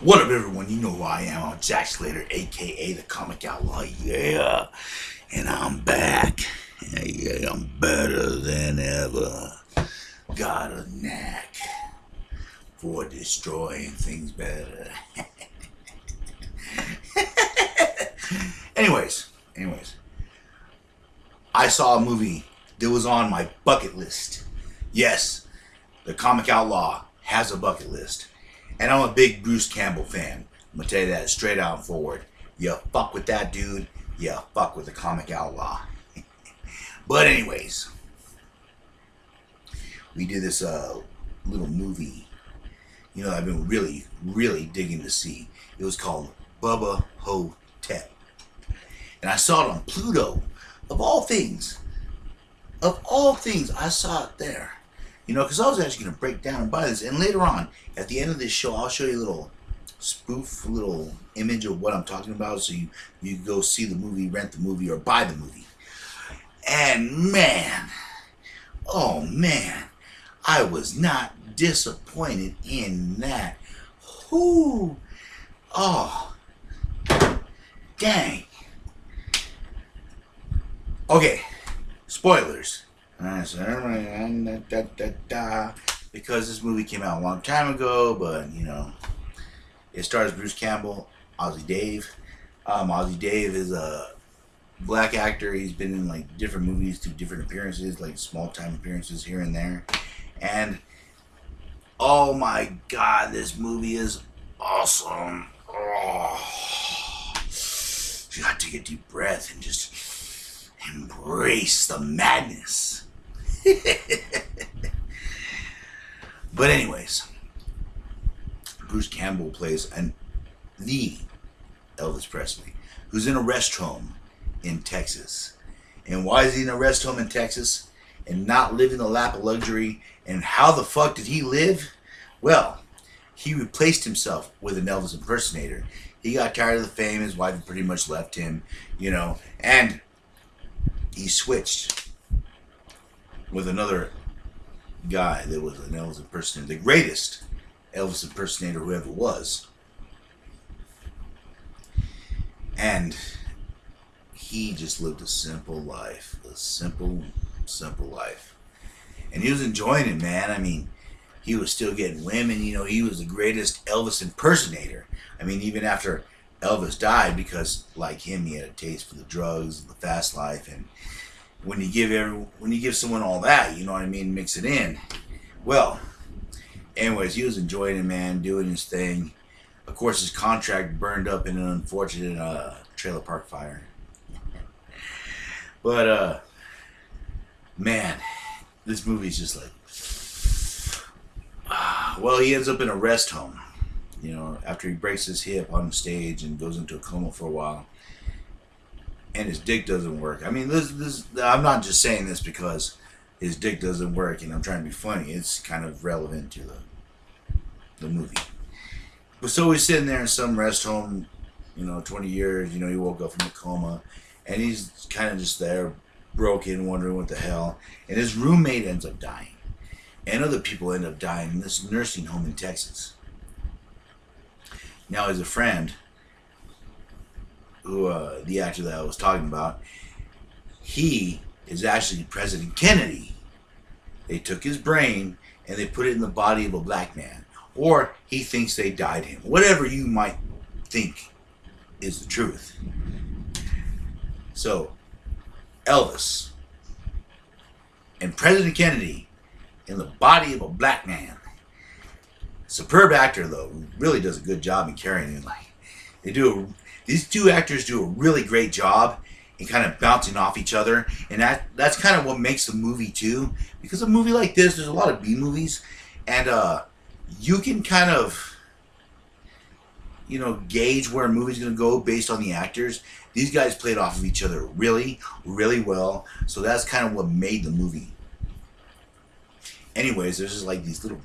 What up, everyone? You know who I am. I'm Jack Slater, aka the Comic Outlaw. Yeah, and I'm back. Yeah, I'm better than ever. Got a knack for destroying things better. anyways, I saw a movie that was on my bucket list. Yes, the Comic Outlaw has a bucket list. And I'm a big Bruce Campbell fan. I'm gonna tell you that straight out and forward. You fuck with that dude, you fuck with the Comic Outlaw. But anyways, we did this little movie, I've been really digging to see. It was called Bubba Ho-Tep. And I saw it on Pluto. Of all things, I saw it there. Because I was actually going to break down and buy this. And later on, at the end of this show, I'll show you a little spoof, a little image of what I'm talking about. So you go see the movie, rent the movie, or buy the movie. And man, oh man, I was not disappointed in that. Whoo! Oh, dang. Okay, spoilers. Because this movie came out a long time ago, but it stars Bruce Campbell, Ozzy Dave. Ozzy Dave is a black actor. He's been in like different movies, to different appearances, like small time appearances here and there. And oh my God, this movie is awesome. Oh, you gotta take a deep breath and just embrace the madness. But anyways, Bruce Campbell plays the Elvis Presley, who's in a rest home in Texas. And why is he in a rest home in Texas and not living the lap of luxury? And how the fuck did he live? Well, he replaced himself with an Elvis impersonator. He got tired of the fame. His wife pretty much left him, and he switched with another guy that was an Elvis impersonator, the greatest Elvis impersonator who ever was. And he just lived a simple life, a simple life. And he was enjoying it, man. I mean, he was still getting women. He was the greatest Elvis impersonator. I mean, even after Elvis died, because like him, he had a taste for the drugs, the fast life, and when you give someone all that, mix it in. Well, anyways, he was enjoying it, man, doing his thing. Of course, his contract burned up in an unfortunate trailer park fire. But man, this movie's just like, well, he ends up in a rest home, after he breaks his hip on the stage and goes into a coma for a while. And his dick doesn't work. I mean, this I'm not just saying this because his dick doesn't work and I'm trying to be funny. It's kind of relevant to the movie. But so he's sitting there in some rest home, 20 years, he woke up from a coma, and he's kind of just there, broken, wondering what the hell. And his roommate ends up dying. And other people end up dying in this nursing home in Texas. Now, as a friend, who the actor that I was talking about, he is actually President Kennedy. They took his brain and they put it in the body of a black man, or he thinks they dyed him. Whatever you might think is the truth. So Elvis and President Kennedy in the body of a black man. Superb actor, though, really does a good job in carrying it. Like these two actors do a really great job in kind of bouncing off each other, and that's kind of what makes the movie too. Because a movie like this, there's a lot of B movies, and you can kind of gauge where a movie's gonna go based on the actors. These guys played off of each other really well, so that's kind of what made the movie. Anyways, there's just like these little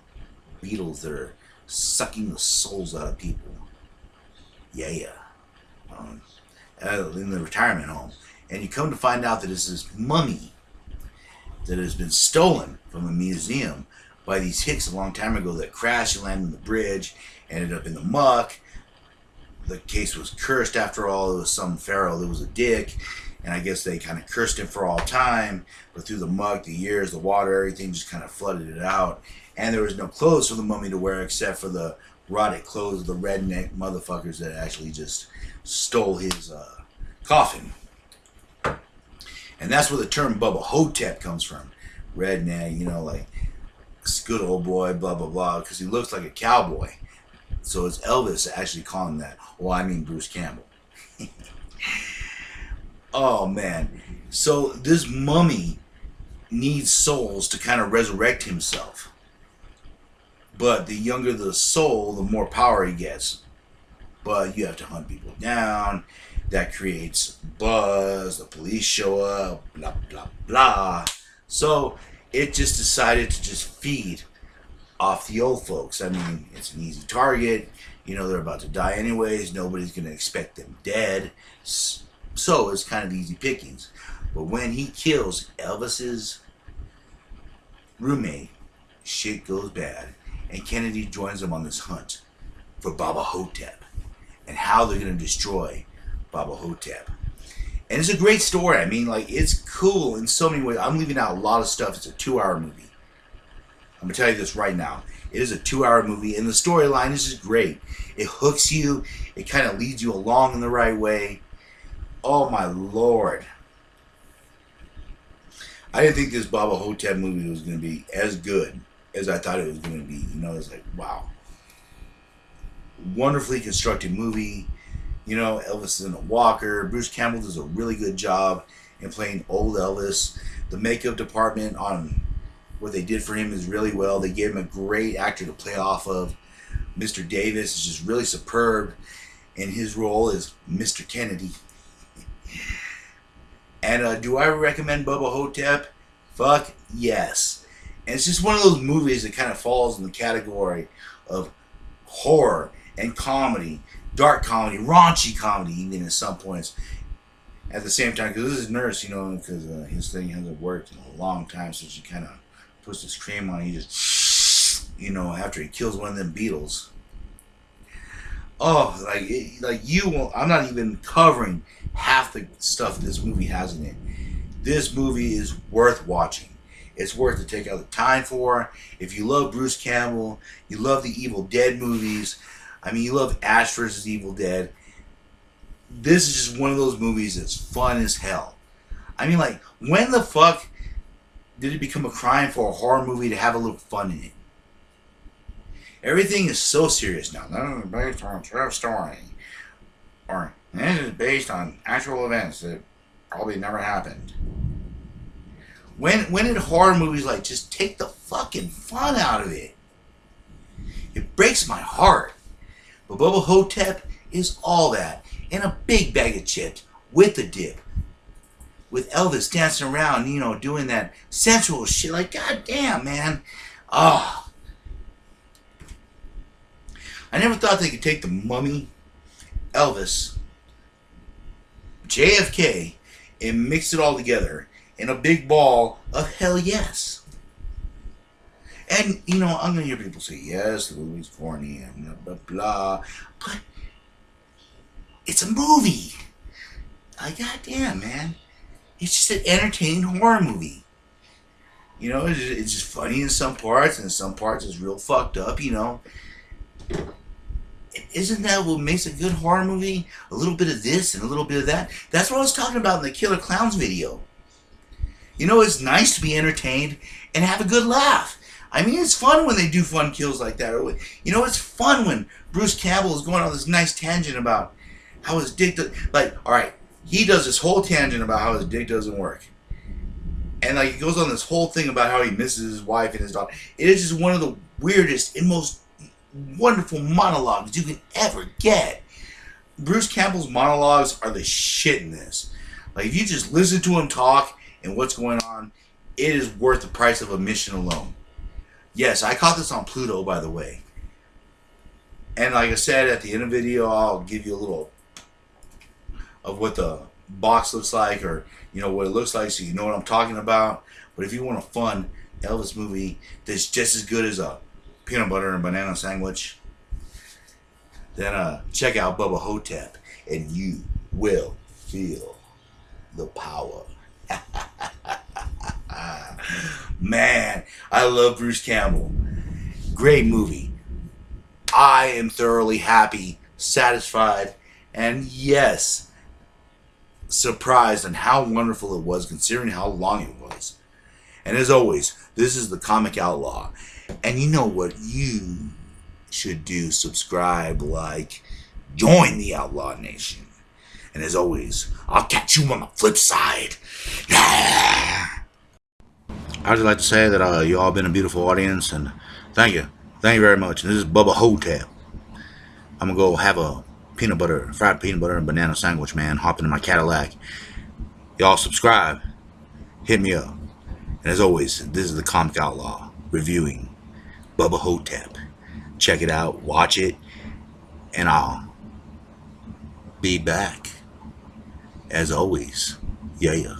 beetles that are sucking the souls out of people. Yeah. In the retirement home. And you come to find out that it's this mummy that has been stolen from a museum by these hicks a long time ago that crashed and landed on the bridge, ended up in the muck. the case was cursed after all. It was some pharaoh that was a dick, and I guess they kind of cursed him for all time. But through the muck, the years, the water, everything just kind of flooded it out. And there was no clothes for the mummy to wear except for the rotted clothes of the redneck motherfuckers that actually just stole his coffin. And that's where the term Bubba Ho-Tep comes from. Redneck, you know, like, good old boy, blah, blah, blah, because he looks like a cowboy. So it's Elvis actually calling that. Well, I mean Bruce Campbell. Oh, man. So this mummy needs souls to kind of resurrect himself. But the younger the soul, the more power he gets. But you have to hunt people down. That creates buzz. The police show up. Blah, blah, blah. So it just decided to just feed off the old folks. I mean, it's an easy target. You know, they're about to die anyways. Nobody's going to expect them dead. So it's kind of easy pickings. But when he kills Elvis's roommate, shit goes bad. And Kennedy joins them on this hunt for Bubba Ho-Tep and how they're going to destroy Bubba Ho-Tep. And it's a great story. I mean, like, it's cool in so many ways. I'm leaving out a lot of stuff. It's a 2-hour movie. I'm going to tell you this right now. It is a 2-hour movie, and the storyline is just great. It hooks you. It kind of leads you along in the right way. Oh, my Lord. I didn't think this Bubba Ho-Tep movie was going to be as good as I thought it was going to be. You know, it's like, wow. Wonderfully constructed movie. You know, Elvis is in a walker. Bruce Campbell does a really good job in playing old Elvis. The makeup department on what they did for him is really well. They gave him a great actor to play off of. Mr. Davis is just really superb in his role as Mr. Kennedy. And do I recommend Bubba Ho-Tep? Fuck yes. And it's just one of those movies that kind of falls in the category of horror and comedy, dark comedy, raunchy comedy, even at some points. At the same time, because this is Nurse, you know, because his thing hasn't worked in a long time, so she kind of puts this cream on. He just, you know, after he kills one of them beetles. Oh, like you won't. I'm not even covering half the stuff this movie has in it. This movie is worth watching. It's worth to take out the time for. If you love Bruce Campbell, you love the Evil Dead movies. I mean, you love Ash vs. Evil Dead. This is just one of those movies that's fun as hell. I mean, like, when the fuck did it become a crime for a horror movie to have a little fun in it? Everything is so serious now. This is based on a true story. Or, this is based on actual events that probably never happened. When in horror movies, like, just take the fucking fun out of it. It breaks my heart. But Bubba Ho-Tep is all that. And a big bag of chips with the dip. With Elvis dancing around, you know, doing that sensual shit. Like, goddamn, man. Ah. I never thought they could take the Mummy, Elvis, JFK, and mix it all together in a big ball of hell yes. And, you know, I'm going to hear people say, yes, the movie's corny and blah, blah, blah. But it's a movie. Like, goddamn, man. It's just an entertaining horror movie. You know, it's just funny in some parts, and in some parts it's real fucked up, you know. Isn't that what makes a good horror movie? A little bit of this and a little bit of that. That's what I was talking about in the Killer Clowns video. You know, it's nice to be entertained and have a good laugh. I mean, it's fun when they do fun kills like that. Or, you know, it's fun when Bruce Campbell is going on this nice tangent about how his dick does. Like, all right, he does this whole tangent about how his dick doesn't work. And, like, he goes on this whole thing about how he misses his wife and his daughter. It is just one of the weirdest and most wonderful monologues you can ever get. Bruce Campbell's monologues are the shit in this. Like, if you just listen to him talk and what's going on, it is worth the price of admission alone. Yes, I caught this on Pluto, by the way. And like I said, at the end of the video, I'll give you a little of what the box looks like, or, you know, what it looks like, so you know what I'm talking about. But if you want a fun Elvis movie that's just as good as a peanut butter and banana sandwich, then check out Bubba Ho-Tep, and you will feel the power. Man, I love Bruce Campbell. Great movie. I am thoroughly happy, satisfied, and yes, surprised on how wonderful it was considering how long it was. And as always, this is the Comic Outlaw. And you know what you should do? Subscribe, like, join the Outlaw Nation. And as always, I'll catch you on the flip side. Yeah. I'd just like to say that you all been a beautiful audience, and thank you. Thank you very much. And this is Bubba Ho-Tep. I'm going to go have a fried peanut butter and banana sandwich, man. Hop into my Cadillac. Y'all subscribe. Hit me up. And as always, this is the Comic Outlaw reviewing Bubba Ho-Tep. Check it out, watch it, and I'll be back. As always, yeah.